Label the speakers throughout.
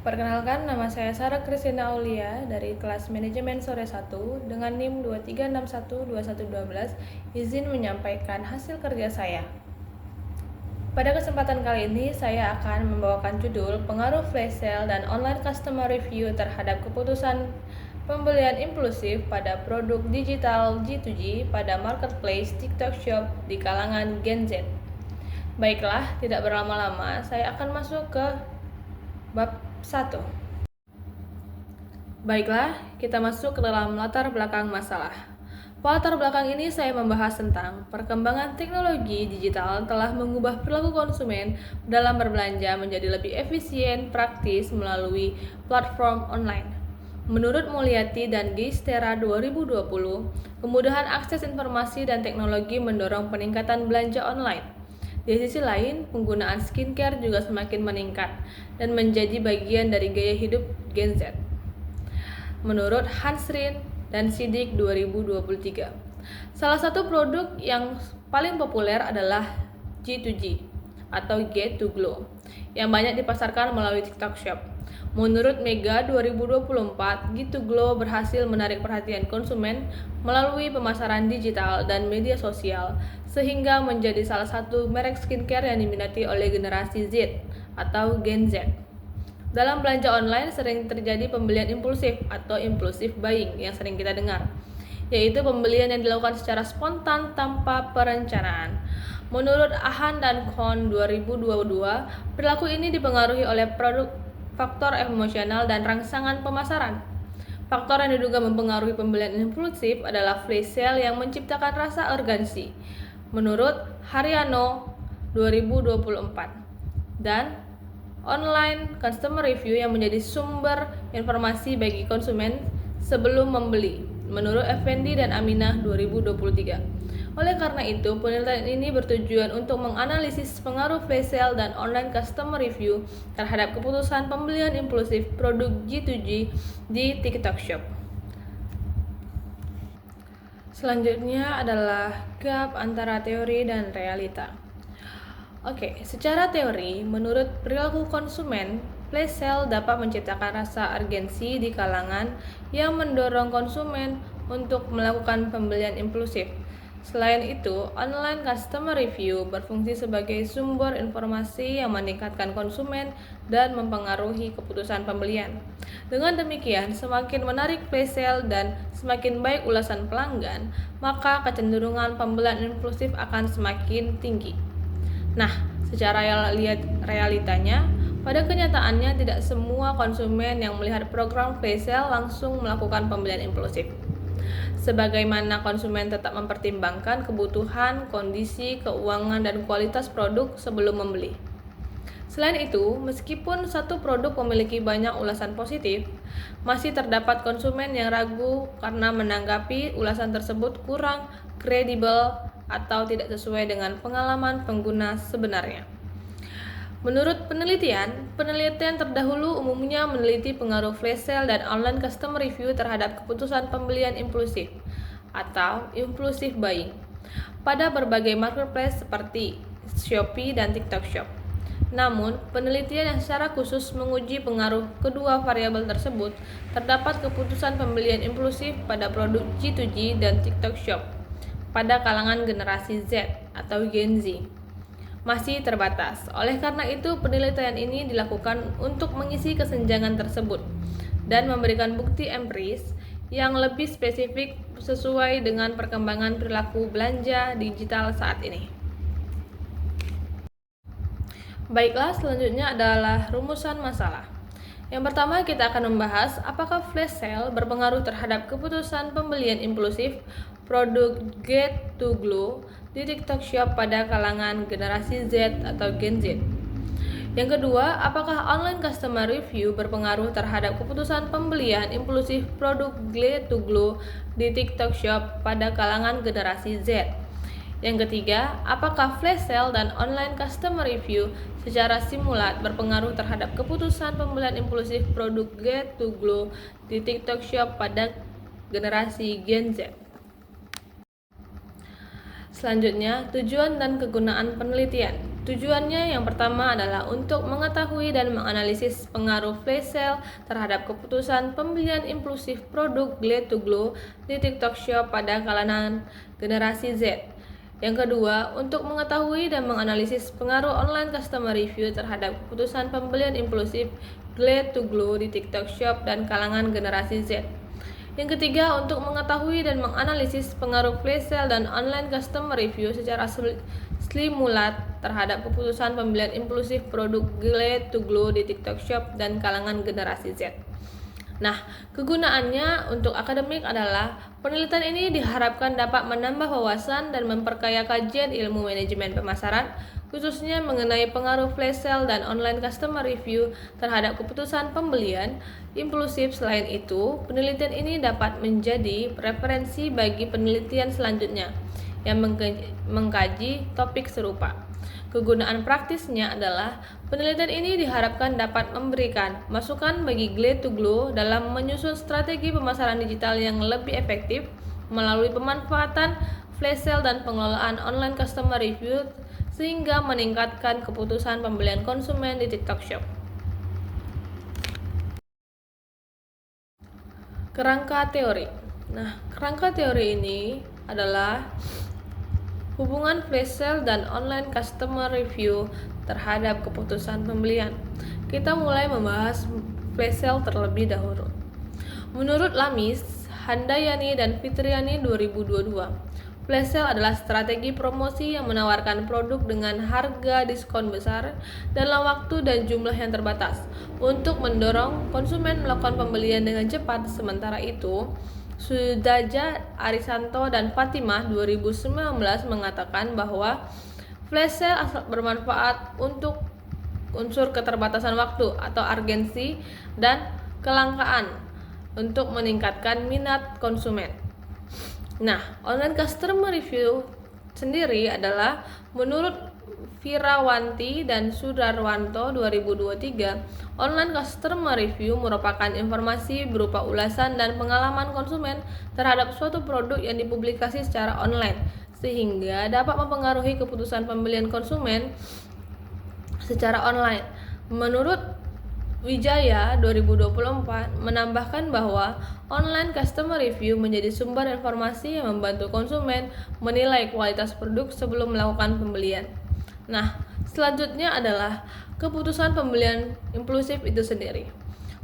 Speaker 1: Perkenalkan, nama saya Sarah Kristina Aulia dari kelas Manajemen Sore 1 dengan NIM 23612112. Izin menyampaikan hasil kerja saya. Pada kesempatan kali ini, saya akan membawakan judul Pengaruh Flash Sale dan Online Customer Review terhadap keputusan pembelian impulsif pada produk digital G2G pada marketplace TikTok Shop di kalangan Gen Z. Baiklah, tidak berlama-lama, saya akan masuk ke bab 1. Baiklah, kita masuk ke dalam latar belakang masalah. Latar belakang ini saya membahas tentang perkembangan teknologi digital telah mengubah perilaku konsumen dalam berbelanja menjadi lebih efisien, praktis melalui platform online. Menurut Mulyati dan Geistera 2020, kemudahan akses informasi dan teknologi mendorong peningkatan belanja online. Di sisi lain, penggunaan skincare juga semakin meningkat dan menjadi bagian dari gaya hidup Gen Z. Menurut Hansrin dan Sidik 2023, salah satu produk yang paling populer adalah G2G atau Get to Glow yang banyak dipasarkan melalui TikTok Shop. Menurut Mega 2024, Get to Glow berhasil menarik perhatian konsumen melalui pemasaran digital dan media sosial sehingga menjadi salah satu merek skincare yang diminati oleh generasi Z atau Gen Z. Dalam belanja online sering terjadi pembelian impulsif atau impulsive buying yang sering kita dengar, yaitu pembelian yang dilakukan secara spontan tanpa perencanaan. Menurut Ahan dan Kohn 2022, perilaku ini dipengaruhi oleh faktor emosional dan rangsangan pemasaran. Faktor yang diduga mempengaruhi pembelian impulsif adalah flash sale yang menciptakan rasa urgensi. Menurut Haryano 2024 dan online customer review yang menjadi sumber informasi bagi konsumen sebelum membeli, menurut Effendi dan Aminah 2023. Oleh karena itu, penelitian ini bertujuan untuk menganalisis pengaruh flash sale dan online customer review terhadap keputusan pembelian impulsif produk G2G di TikTok Shop. Selanjutnya adalah gap antara teori dan realita. Oke, secara teori, menurut perilaku konsumen, flash sale dapat menciptakan rasa urgensi di kalangan yang mendorong konsumen untuk melakukan pembelian impulsif. Selain itu, online customer review berfungsi sebagai sumber informasi yang meningkatkan konsumen dan mempengaruhi keputusan pembelian. Dengan demikian, semakin menarik flash sale dan semakin baik ulasan pelanggan, maka kecenderungan pembelian impulsif akan semakin tinggi. Nah, secara realitanya, pada kenyataannya tidak semua konsumen yang melihat program flash sale langsung melakukan pembelian impulsif. Sebagaimana konsumen tetap mempertimbangkan kebutuhan, kondisi, keuangan, dan kualitas produk sebelum membeli. Selain itu, meskipun satu produk memiliki banyak ulasan positif, masih terdapat konsumen yang ragu karena menanggapi ulasan tersebut kurang kredibel atau tidak sesuai dengan pengalaman pengguna sebenarnya. Menurut penelitian terdahulu umumnya meneliti pengaruh flash sale dan online customer review terhadap keputusan pembelian impulsif atau impulsive buying pada berbagai marketplace seperti Shopee dan TikTok Shop. Namun, penelitian yang secara khusus menguji pengaruh kedua variabel tersebut terdapat keputusan pembelian impulsif pada produk G2G dan TikTok Shop pada kalangan generasi Z atau Gen Z masih terbatas. Oleh karena itu, penelitian ini dilakukan untuk mengisi kesenjangan tersebut dan memberikan bukti empiris yang lebih spesifik sesuai dengan perkembangan perilaku belanja digital saat ini. Baiklah, selanjutnya adalah rumusan masalah. Yang pertama, kita akan membahas apakah flash sale berpengaruh terhadap keputusan pembelian impulsif produk Get to Glow di TikTok Shop pada kalangan generasi Z atau Gen Z. Yang kedua, apakah online customer review berpengaruh terhadap keputusan pembelian impulsif produk Get to Glow di TikTok Shop pada kalangan generasi Z. Yang ketiga, apakah flash sale dan online customer review secara simulat berpengaruh terhadap keputusan pembelian impulsif produk Get to Glow di TikTok Shop pada generasi Gen Z. Selanjutnya, tujuan dan kegunaan penelitian. Tujuannya yang pertama adalah untuk mengetahui dan menganalisis pengaruh flash sale terhadap keputusan pembelian impulsif produk Glad to Glow di TikTok Shop pada kalangan generasi Z. Yang kedua, untuk mengetahui dan menganalisis pengaruh online customer review terhadap keputusan pembelian impulsif Glad to Glow di TikTok Shop dan kalangan generasi Z. Yang ketiga, untuk mengetahui dan menganalisis pengaruh flash sale dan online customer review secara slimulat terhadap keputusan pembelian impulsif produk Glad to Glow di TikTok Shop dan kalangan generasi Z. Nah, kegunaannya untuk akademik adalah penelitian ini diharapkan dapat menambah wawasan dan memperkaya kajian ilmu manajemen pemasaran, khususnya mengenai pengaruh flash sale dan online customer review terhadap keputusan pembelian impulsif. Selain itu, penelitian ini dapat menjadi referensi bagi penelitian selanjutnya yang mengkaji topik serupa. Kegunaan praktisnya adalah penelitian ini diharapkan dapat memberikan masukan bagi Glad to Glow dalam menyusun strategi pemasaran digital yang lebih efektif melalui pemanfaatan flash sale dan pengelolaan online customer review sehingga meningkatkan keputusan pembelian konsumen di TikTok Shop. Kerangka teori. Nah, kerangka teori ini adalah hubungan flash sale dan online customer review terhadap keputusan pembelian. Kita mulai membahas flash sale terlebih dahulu. Menurut Lamis, Handayani dan Fitriani 2022, flash sale adalah strategi promosi yang menawarkan produk dengan harga diskon besar dalam waktu dan jumlah yang terbatas untuk mendorong konsumen melakukan pembelian dengan cepat. Sementara itu, Sudaja Arisanto dan Fatimah 2019 mengatakan bahwa flash sale bermanfaat untuk unsur keterbatasan waktu atau urgensi dan kelangkaan untuk meningkatkan minat konsumen. Nah, online customer review sendiri adalah menurut Firawanti dan Sudarwanto 2023, online customer review merupakan informasi berupa ulasan dan pengalaman konsumen terhadap suatu produk yang dipublikasi secara online, sehingga dapat mempengaruhi keputusan pembelian konsumen secara online. Menurut Wijaya 2024 menambahkan bahwa online customer review menjadi sumber informasi yang membantu konsumen menilai kualitas produk sebelum melakukan pembelian. Nah, selanjutnya adalah keputusan pembelian impulsif itu sendiri.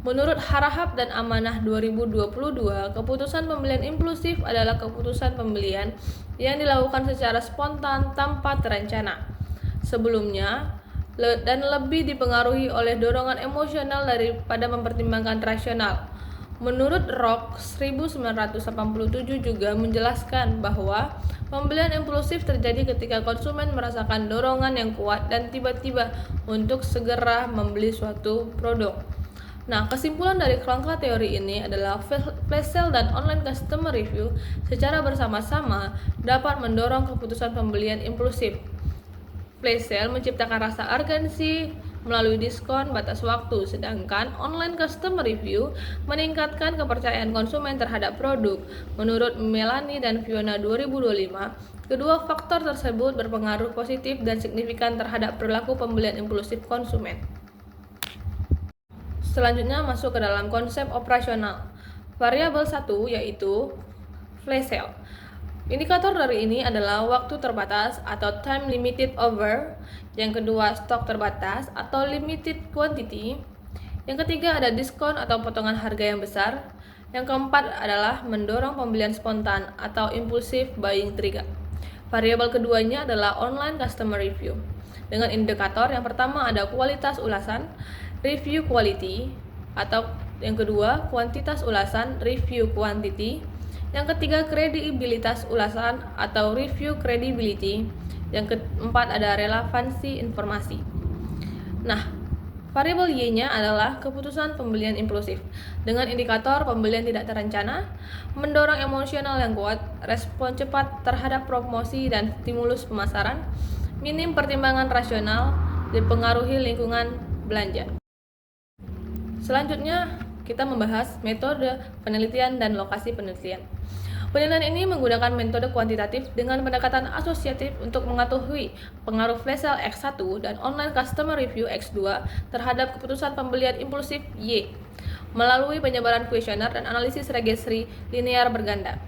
Speaker 1: Menurut Harahap dan Amanah 2022, keputusan pembelian impulsif adalah keputusan pembelian yang dilakukan secara spontan tanpa terencana sebelumnya dan lebih dipengaruhi oleh dorongan emosional daripada mempertimbangkan rasional. Menurut Rock 1987 juga menjelaskan bahwa pembelian impulsif terjadi ketika konsumen merasakan dorongan yang kuat dan tiba-tiba untuk segera membeli suatu produk. Nah, kesimpulan dari kerangka teori ini adalah flash sale dan online customer review secara bersama-sama dapat mendorong keputusan pembelian impulsif. Flash sale menciptakan rasa urgensi melalui diskon batas waktu, sedangkan online customer review meningkatkan kepercayaan konsumen terhadap produk. Menurut Melanie dan Fiona 2025, kedua faktor tersebut berpengaruh positif dan signifikan terhadap perilaku pembelian impulsif konsumen. Selanjutnya masuk ke dalam konsep operasional. Variabel 1 yaitu flash sale. Indikator dari ini adalah waktu terbatas atau time limited offer. Yang kedua, stok terbatas atau limited quantity. Yang ketiga ada diskon atau potongan harga yang besar. Yang keempat adalah mendorong pembelian spontan atau impulsive buying trigger. Variabel keduanya adalah online customer review. Dengan indikator yang pertama ada kualitas ulasan, review quality, atau yang kedua kuantitas ulasan, review quantity. Yang ketiga kredibilitas ulasan atau review credibility. Yang keempat ada relevansi informasi. Nah, variabel Y-nya adalah keputusan pembelian impulsif. Dengan indikator pembelian tidak terencana, mendorong emosional yang kuat, respon cepat terhadap promosi dan stimulus pemasaran, minim pertimbangan rasional, dipengaruhi lingkungan belanja. Selanjutnya kita membahas metode penelitian dan lokasi penelitian. Penilaian ini menggunakan metode kuantitatif dengan pendekatan asosiatif untuk mengetahui pengaruh flash sale X1 dan online customer review X2 terhadap keputusan pembelian impulsif Y melalui penyebaran kuesioner dan analisis regresi linear berganda.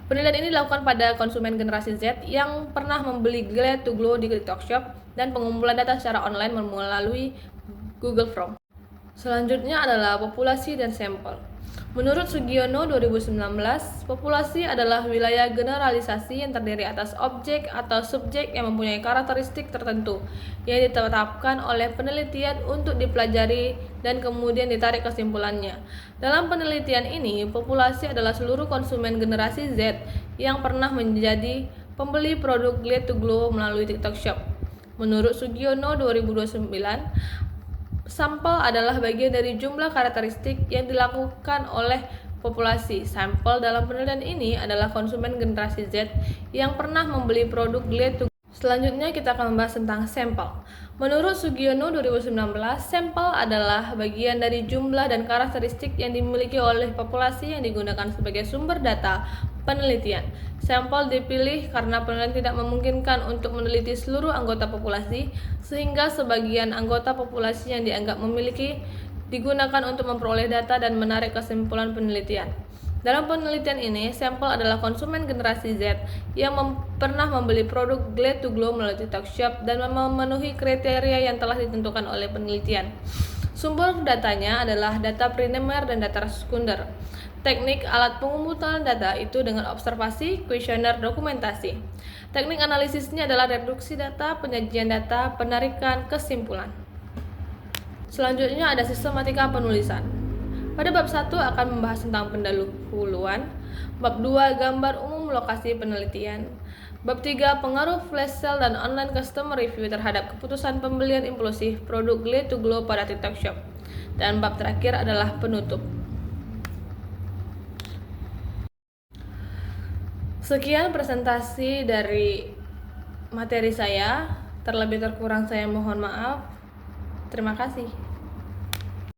Speaker 1: Penilaian ini dilakukan pada konsumen generasi Z yang pernah membeli Glad to Glow di TikTok Shop dan pengumpulan data secara online melalui Google Form. Selanjutnya adalah populasi dan sampel. Menurut Sugiono 2019, populasi adalah wilayah generalisasi yang terdiri atas objek atau subjek yang mempunyai karakteristik tertentu yang ditetapkan oleh penelitian untuk dipelajari dan kemudian ditarik kesimpulannya. Dalam penelitian ini, populasi adalah seluruh konsumen generasi Z yang pernah menjadi pembeli produk Glad to Glow melalui TikTok Shop. Menurut Sugiono 2029, sampel adalah bagian dari jumlah karakteristik yang dilakukan oleh populasi. Sampel dalam penelitian ini adalah konsumen generasi Z yang pernah membeli produk Glad to Glow. Selanjutnya kita akan membahas tentang sampel. Menurut Sugiono 2019, sampel adalah bagian dari jumlah dan karakteristik yang dimiliki oleh populasi yang digunakan sebagai sumber data penelitian. Sampel dipilih karena penelitian tidak memungkinkan untuk meneliti seluruh anggota populasi, sehingga sebagian anggota populasi yang dianggap memiliki digunakan untuk memperoleh data dan menarik kesimpulan penelitian. Dalam penelitian ini, sampel adalah konsumen generasi Z yang pernah membeli produk Glad to Glow melalui TikTok Shop dan memenuhi kriteria yang telah ditentukan oleh penelitian. Sumber datanya adalah data primer dan data sekunder. Teknik alat pengumpulan data itu dengan observasi, kuesioner, dokumentasi. Teknik analisisnya adalah reduksi data, penyajian data, penarikan kesimpulan. Selanjutnya ada sistematika penulisan. Pada bab 1 akan membahas tentang pendahuluan, bab 2 gambar umum lokasi penelitian, bab 3 pengaruh flash sale dan online customer review terhadap keputusan pembelian impulsif produk Glad to Glow pada TikTok Shop, dan bab terakhir adalah penutup. Sekian presentasi dari materi saya, terlebih terkurang saya mohon maaf. Terima kasih.